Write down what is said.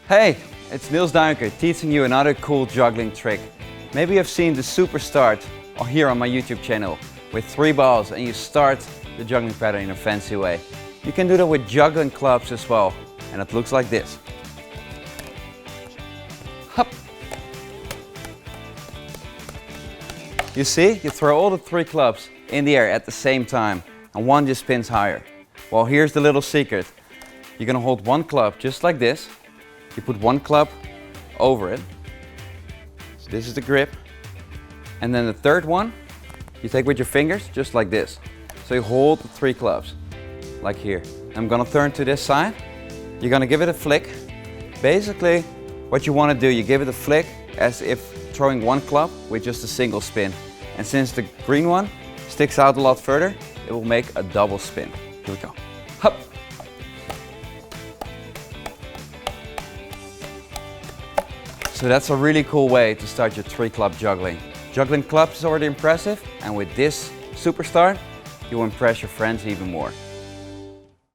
Hey, it's Niels Duinker teaching you another cool juggling trick. Maybe you've seen the Super Start here on my YouTube channel with 3 balls and you start the juggling pattern in a fancy way. You can do that with juggling clubs as well, and it looks like this. Hup. You see, you throw all the 3 clubs in the air at the same time and one just spins higher. Well, here's the little secret. You're gonna hold one club just like this. You put one club over it. So this is the grip. And then the third one, you take with your fingers just like this. So you hold the 3 clubs, like here. I'm gonna turn to this side. You're gonna give it a flick. Basically, what you wanna do, you give it a flick as if throwing one club with just a single spin. And since the green one sticks out a lot further, it will make a double spin. Here we go. Hup. So that's a really cool way to start your 3 club juggling. Juggling clubs is already impressive, and with this Super Start, you will impress your friends even more.